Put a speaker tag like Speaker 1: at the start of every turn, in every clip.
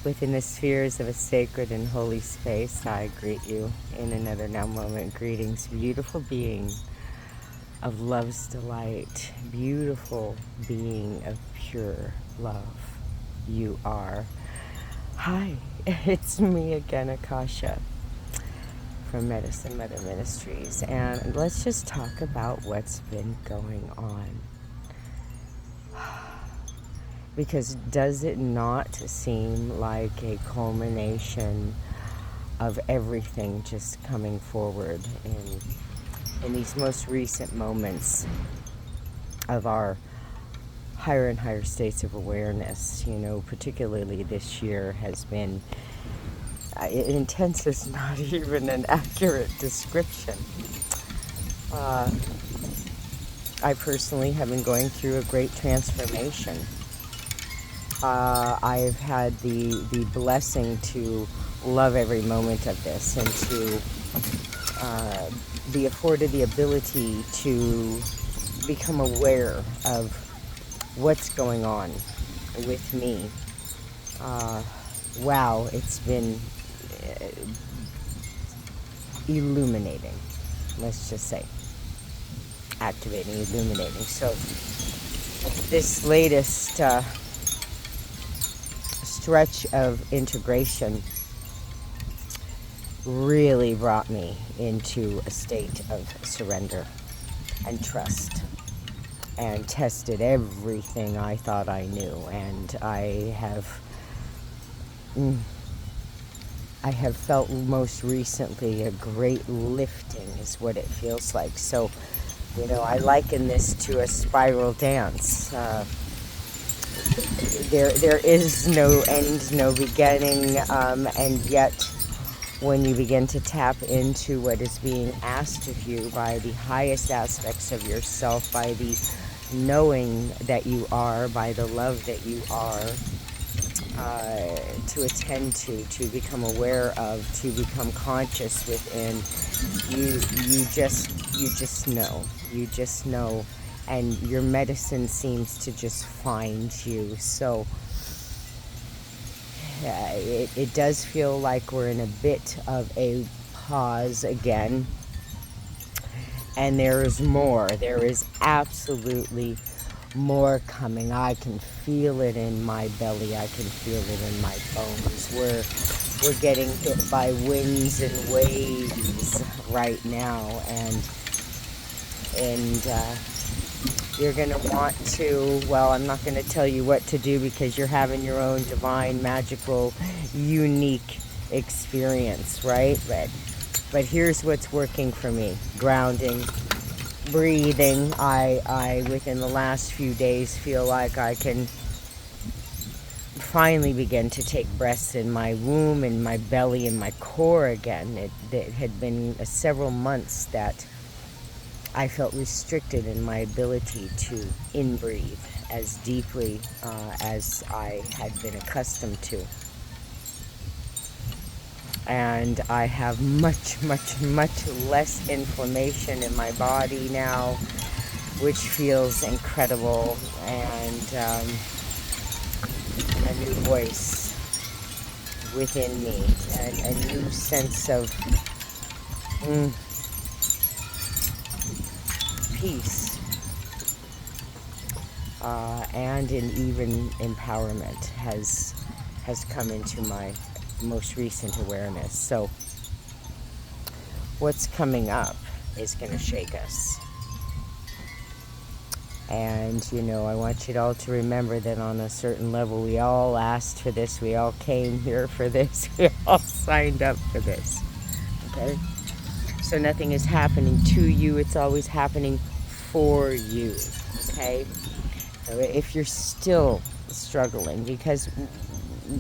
Speaker 1: Within the spheres of a sacred and holy space, I greet you in another now moment. Greetings, beautiful being of love's delight, beautiful being of pure love. You are. Hi, it's me again, Akasha, from Medicine Mother Ministries, and let's just talk about what's been going on. Because does it not seem like a culmination of everything just coming forward in these most recent moments of our higher and higher states of awareness? You know, particularly this year has been intense is not even an accurate description. I personally have been going through a great transformation. I've had the blessing to love every moment of this and to be afforded the ability to become aware of what's going on with me. Wow, it's been illuminating, let's just say. Activating, illuminating. So this latest stretch of integration really brought me into a state of surrender and trust, and tested everything I thought I knew, and I have felt most recently a great lifting is what it feels like. So, you know, I liken this to a spiral dance. There is no end, no beginning, and yet when you begin to tap into what is being asked of you by the highest aspects of yourself, by the knowing that you are, by the love that you are, to attend to become aware of, to become conscious within, you just know, and your medicine seems to just find you. So it does feel like we're in a bit of a pause again, and there is more. There is absolutely more coming. I can feel it in my belly. I can feel it in my bones. We're getting hit by winds and waves right now, and you're going to want to, well, I'm not going to tell you what to do because you're having your own divine, magical, unique experience, right? But here's what's working for me. Grounding, breathing. I within the last few days feel like I can finally begin to take breaths in my womb, in my belly, in my core again. It had been several months that I felt restricted in my ability to in-breathe as deeply as I had been accustomed to. And I have much, much, much less inflammation in my body now, which feels incredible, and a new voice within me, and a new sense of peace, and an even empowerment has come into my most recent awareness. So what's coming up is going to shake us. And, you know, I want you all to remember that on a certain level, we all asked for this. We all came here for this. We all signed up for this. Okay? So nothing is happening to you. It's always happening for you. Okay? So if you're still struggling, because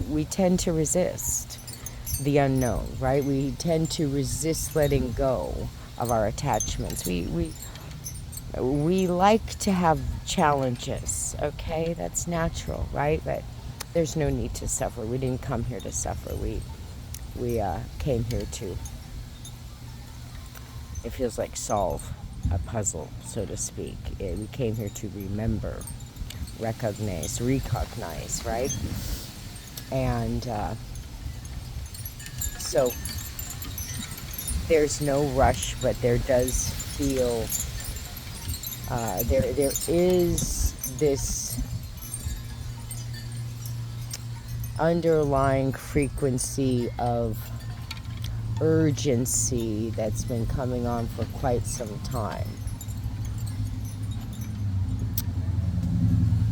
Speaker 1: we tend to resist the unknown, right? We tend to resist letting go of our attachments. We like to have challenges, okay? That's natural, right? But there's no need to suffer. We didn't come here to suffer. We came here to, it feels like, solve a puzzle, so to speak. We came here to remember, recognize, right? And so there's no rush, but there does feel, there is this underlying frequency of urgency that's been coming on for quite some time.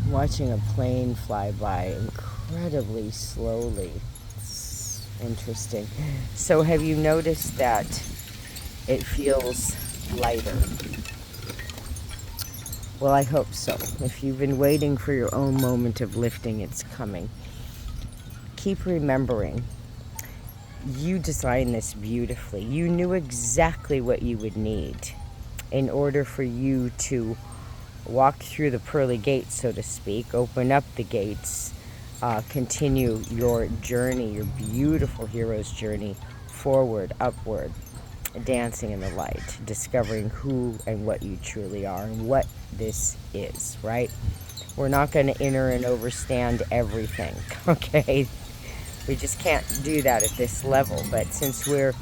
Speaker 1: I'm watching a plane fly by incredibly slowly. It's interesting. So have you noticed that it feels lighter? Well, I hope so. If you've been waiting for your own moment of lifting, it's coming. Keep remembering, you designed this beautifully. You knew exactly what you would need in order for you to walk through the pearly gates, so to speak, open up the gates, continue your journey, your beautiful hero's journey, forward, upward, dancing in the light, discovering who and what you truly are and what this is, right? We're not going to enter and overstand everything, okay? We just can't do that at this level. But since we're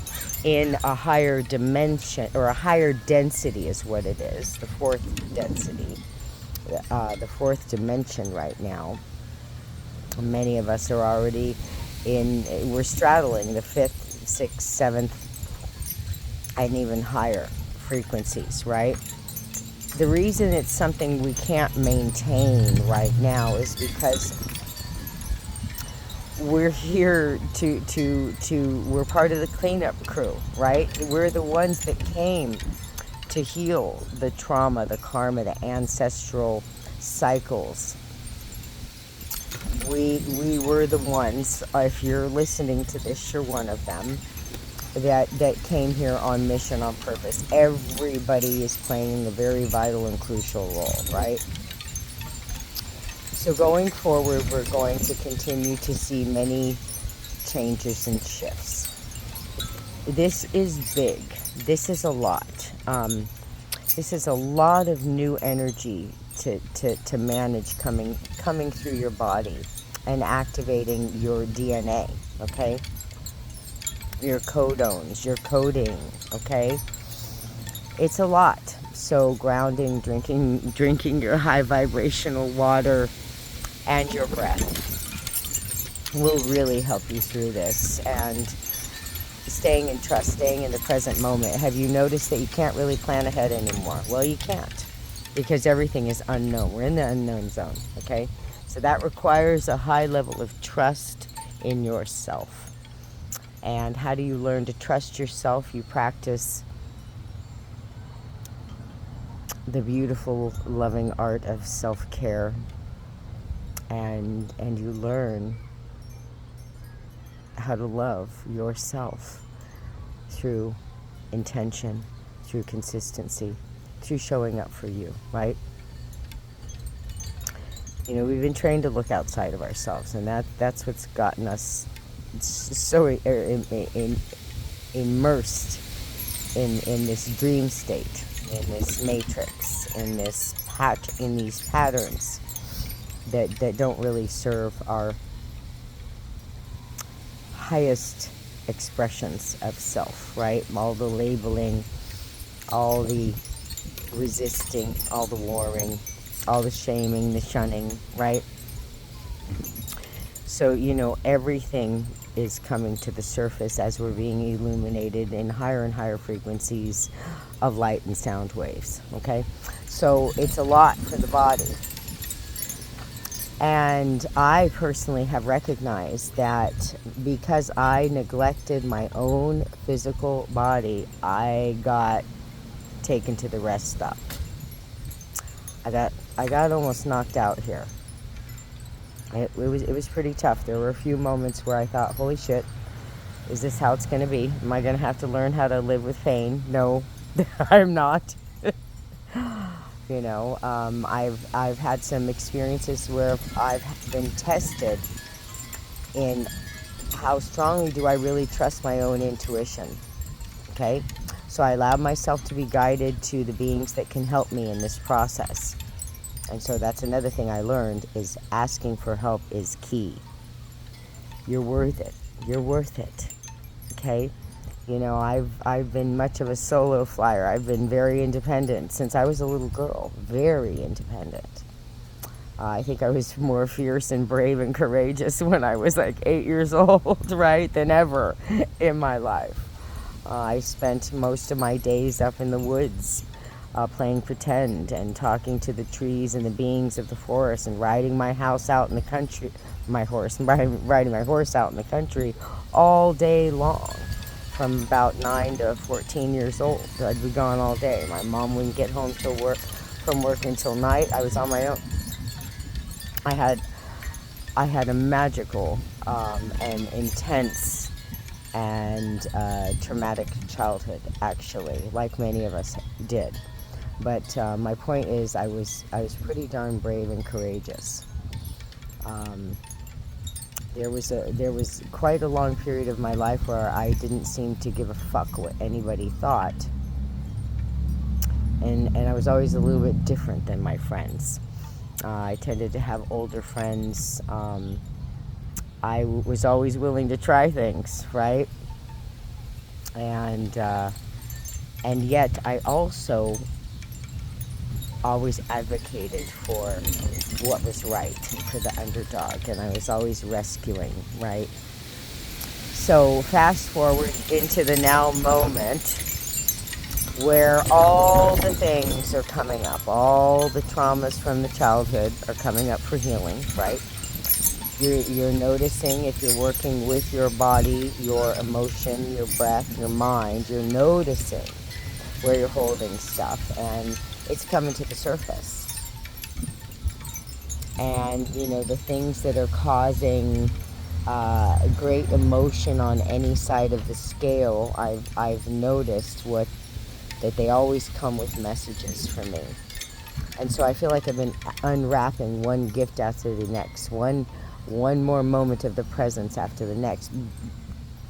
Speaker 1: in a higher dimension, or a higher density is what it is, the fourth density, the fourth dimension right now, many of us are already we're straddling the fifth, sixth, seventh, and even higher frequencies, right? The reason it's something we can't maintain right now is because we're here we're part of the cleanup crew, right? We're the ones that came to heal the trauma, the karma, the ancestral cycles. We were the ones, if you're listening to this, you're one of them, that came here on mission, on purpose. Everybody is playing a very vital and crucial role, right? So going forward, we're going to continue to see many changes and shifts. This is big. This is a lot. This is a lot of new energy to manage coming through your body and activating your DNA, okay? Your codones, your coding, okay? It's a lot. So grounding, drinking your high vibrational water, and your breath will really help you through this. And staying in trust, staying in the present moment. Have you noticed that you can't really plan ahead anymore? Well, you can't, because everything is unknown. We're in the unknown zone, okay? So that requires a high level of trust in yourself. And how do you learn to trust yourself? You practice the beautiful, loving art of self-care. And you learn how to love yourself through intention, through consistency, through showing up for you, right? You know, we've been trained to look outside of ourselves, and that's what's gotten us so immersed in this dream state, in this matrix, in these patterns that don't really serve our highest expressions of self, right? All the labeling, all the resisting, all the warring, all the shaming, the shunning, right? So, you know, everything is coming to the surface as we're being illuminated in higher and higher frequencies of light and sound waves, okay? So it's a lot for the body. And I personally have recognized that because I neglected my own physical body, I got taken to the rest stop. I got almost knocked out here. It was pretty tough. There were a few moments where I thought, holy shit, is this how it's going to be? Am I going to have to learn how to live with pain? No, I'm not. You know, I've had some experiences where I've been tested in how strongly do I really trust my own intuition, okay? So I allowed myself to be guided to the beings that can help me in this process. And so that's another thing I learned, is asking for help is key. You're worth it. You're worth it. Okay? You know, I've been much of a solo flyer. I've been very independent since I was a little girl. Very independent. I think I was more fierce and brave and courageous when I was like 8 years old, right, than ever in my life. I spent most of my days up in the woods playing pretend and talking to the trees and the beings of the forest and riding my horse out in the country all day long. From about 9 to 14 years old. I'd be gone all day. My mom wouldn't get home from work until night. I was on my own. I had a magical and intense and traumatic childhood, actually, like many of us did. But my point is, I was pretty darn brave and courageous. There was quite a long period of my life where I didn't seem to give a fuck what anybody thought. And I was always a little bit different than my friends. I tended to have older friends. I was always willing to try things, right? And yet I also always advocated for what was right, for the underdog, and I was always rescuing, right? So fast forward into the now moment where all the things are coming up, all the traumas from the childhood are coming up for healing, right? You're noticing, if you're working with your body, your emotion, your breath, your mind, you're noticing where you're holding stuff, and it's coming to the surface. And, you know, the things that are causing great emotion on any side of the scale, I've noticed that they always come with messages for me. And so I feel like I've been unwrapping one gift after the next, one more moment of the presence after the next,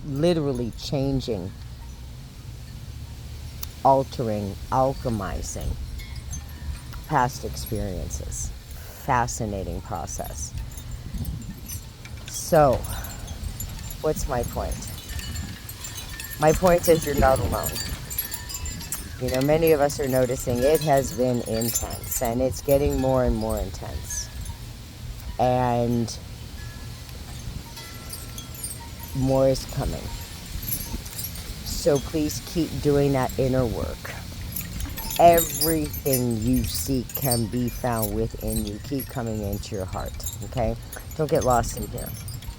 Speaker 1: literally changing, altering, alchemizing past experiences. Fascinating process. So, what's my point? My point is, you're not alone. You know, many of us are noticing it has been intense, and it's getting more and more intense. And more is coming. So please keep doing that inner work. Everything you seek can be found within you. Keep coming into your heart, okay? Don't get lost in here,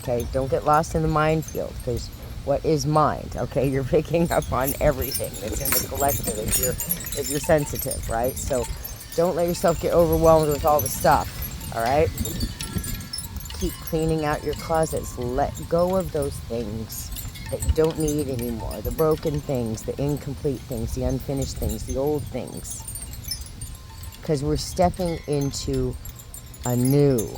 Speaker 1: okay? Don't get lost in the minefield, because what is mind, okay? You're picking up on everything that's in the collective if you're sensitive, right? So don't let yourself get overwhelmed with all the stuff, all right? Keep cleaning out your closets. Let go of those things that you don't need anymore. The broken things, the incomplete things, the unfinished things, the old things. Because we're stepping into a new.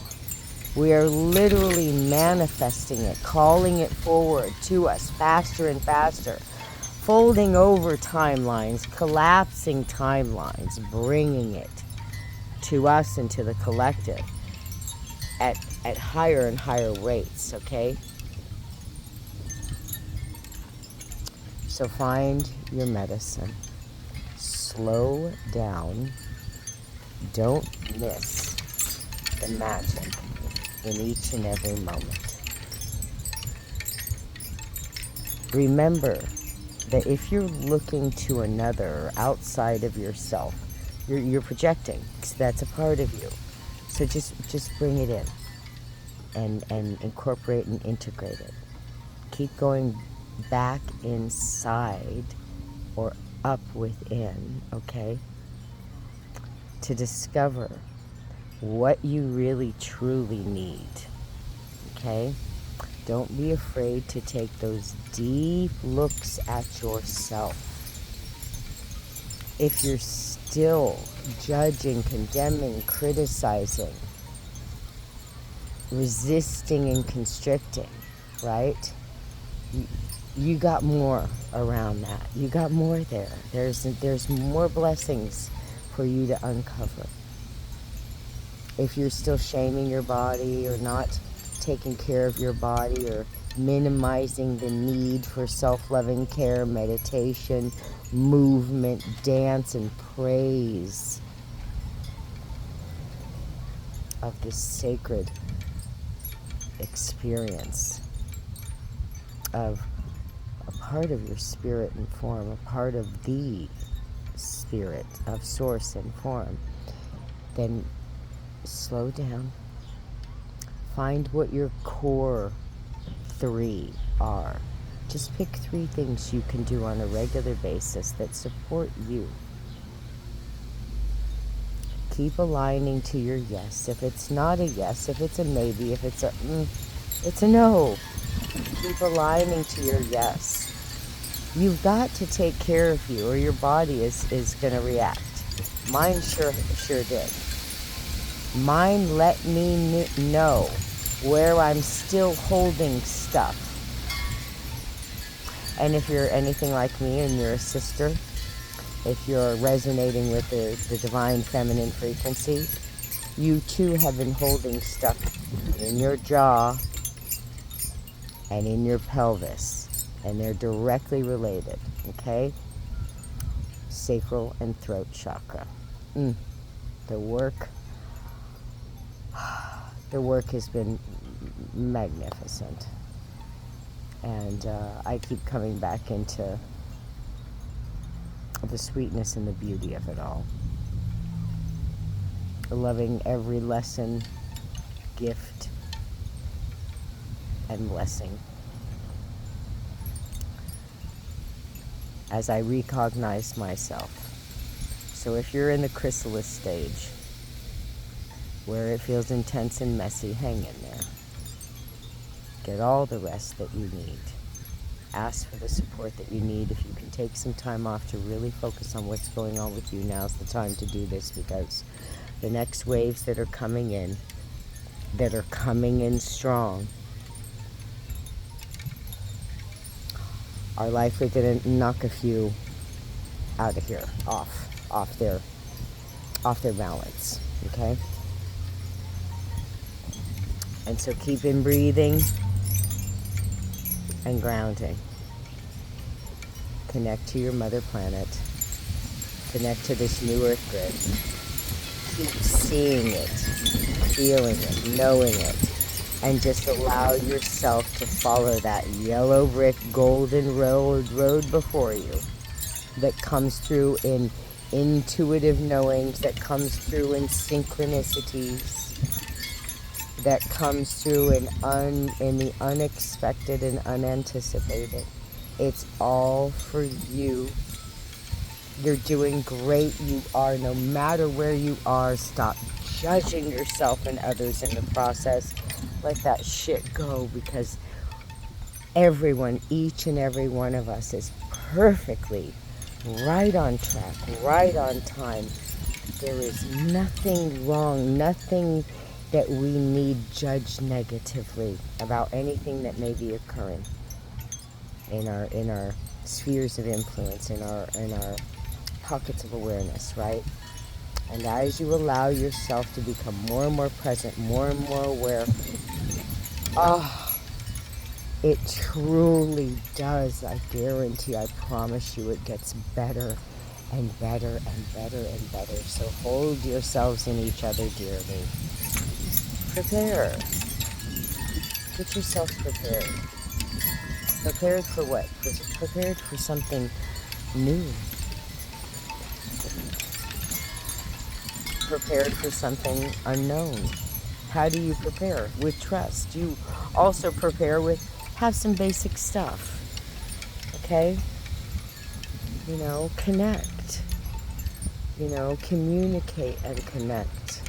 Speaker 1: We are literally manifesting it, calling it forward to us faster and faster. Folding over timelines, collapsing timelines, bringing it to us and to the collective at higher and higher rates, okay? So find your medicine. Slow down. Don't miss the magic in each and every moment. Remember that if you're looking to another outside of yourself, you're projecting. So that's a part of you. So just bring it in and incorporate and integrate it. Keep going back inside or up within, okay? To discover what you really truly need, okay? Don't be afraid to take those deep looks at yourself. If you're still judging, condemning, criticizing, resisting and constricting, right? You got more around that. You got more there. There's more blessings for you to uncover. If you're still shaming your body or not taking care of your body or minimizing the need for self-loving care, meditation, movement, dance, and praise of this sacred experience of a part of your spirit and form, a part of the spirit of source and form, then slow down. Find what your core 3 are. Just pick 3 things you can do on a regular basis that support you. Keep aligning to your yes. If it's not a yes, if it's a maybe, if it's a no. Keep aligning to your yes. You've got to take care of you or your body is going to react. Mine sure did. Mine let me know where I'm still holding stuff. And if you're anything like me and you're a sister, if you're resonating with the divine feminine frequency, you too have been holding stuff in your jaw and in your pelvis. And they're directly related, okay? Sacral and throat chakra. The work has been magnificent. And I keep coming back into the sweetness and the beauty of it all. Loving every lesson, gift, and blessing. As I recognize myself. So if you're in the chrysalis stage, where it feels intense and messy, hang in there. Get all the rest that you need. Ask for the support that you need. If you can take some time off to really focus on what's going on with you, now's the time to do this, because the next waves that are coming in strong, are likely to knock a few out of here, off their balance, okay? And so keep in breathing and grounding. Connect to your mother planet. Connect to this new earth grid. Keep seeing it, feeling it, knowing it, and just allow yourself to follow that yellow brick golden road before you that comes through in intuitive knowings, that comes through in synchronicities, that comes through in the unexpected and unanticipated. It's all for you. You're doing great. You are, no matter where you are. Stop judging yourself and others in the process. Let that shit go, because everyone, each and every one of us, is perfectly right on track, right on time. There is nothing wrong, nothing that we need judge negatively about anything that may be occurring in our spheres of influence, in our pockets of awareness, right? And as you allow yourself to become more and more present, more and more aware, it truly does. I guarantee, I promise you, it gets better and better and better and better. So hold yourselves in each other dearly. Prepare. Get yourself prepared. Prepared for what? Prepared for something new. Prepared for something unknown. How do you prepare? With trust. You also prepare with, have some basic stuff. Okay? Connect. Communicate and connect.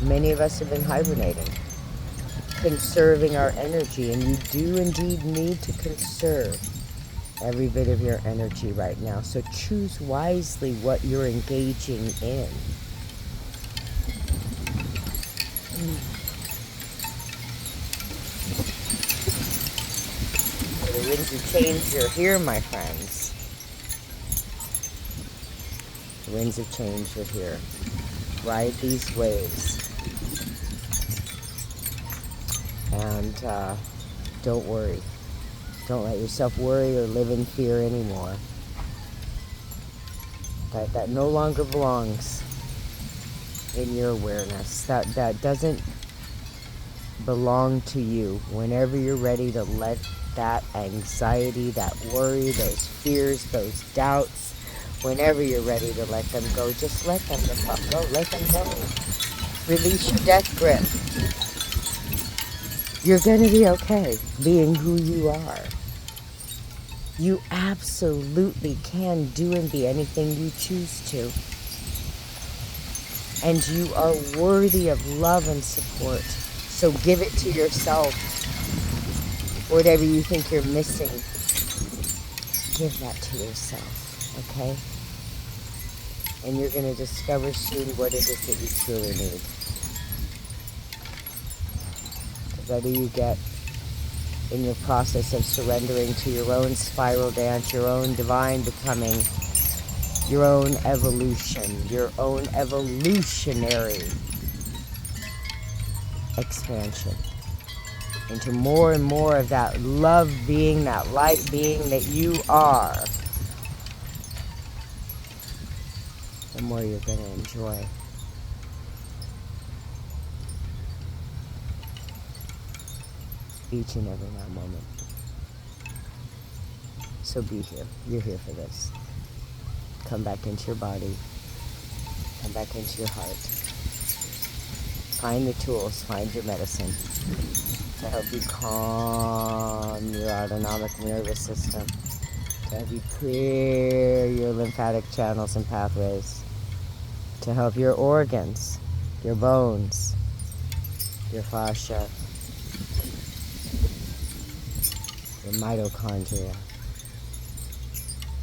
Speaker 1: Many of us have been hibernating, conserving our energy, and you do indeed need to conserve every bit of your energy right now. So choose wisely what you're engaging in. The winds of change are here, my friends. The winds of change are here. Ride these waves. And don't worry. Don't let yourself worry or live in fear anymore. That no longer belongs in your awareness. That doesn't belong to you. Whenever you're ready to let that anxiety, that worry, those fears, those doubts, whenever you're ready to let them go, just let them go. Let them go. Release your death grip. You're going to be okay being who you are. You absolutely can do and be anything you choose to. And you are worthy of love and support. So give it to yourself. Whatever you think you're missing, give that to yourself, okay? And you're going to discover soon what it is that you truly need. The better you get in your process of surrendering to your own spiral dance, your own divine becoming, your own evolution, your own evolutionary expansion into more and more of that love being, that light being that you are, the more you're going to enjoy. Each and every now moment. So be here. You're here for this. Come back into your body. Come back into your heart. Find the tools. Find your medicine to help you calm your autonomic nervous system. To help you clear your lymphatic channels and pathways. To help your organs, your bones, your fascia, your mitochondria,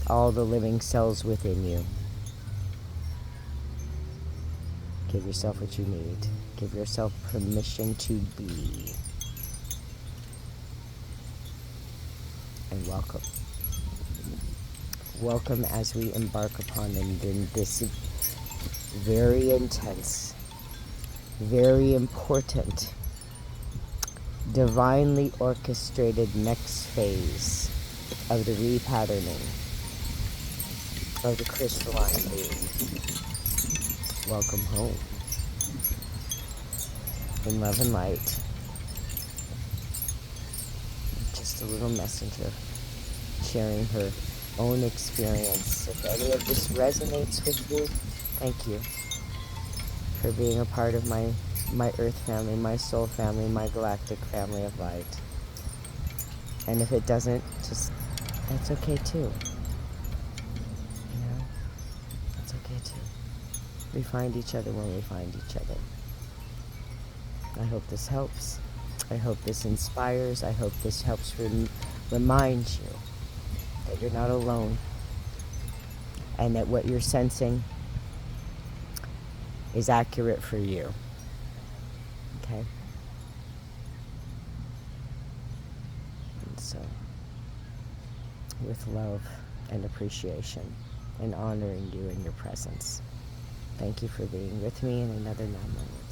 Speaker 1: all the living cells within you. Give yourself what you need. Give yourself permission to be. And welcome. Welcome as we embark upon this very intense, very important, divinely orchestrated next phase of the repatterning of the crystalline being. Welcome home. In love and light. Just a little messenger sharing her own experience. If any of this resonates with you, thank you for being a part of my earth family, my soul family, my galactic family of light. And if it doesn't, just, that's okay too. You know, that's okay too. We find each other when we find each other. I hope this helps. I hope this inspires. I hope this helps remind you that you're not alone. And that what you're sensing is accurate for you. Okay? And so, with love and appreciation and honoring you in your presence, thank you for being with me in another moment.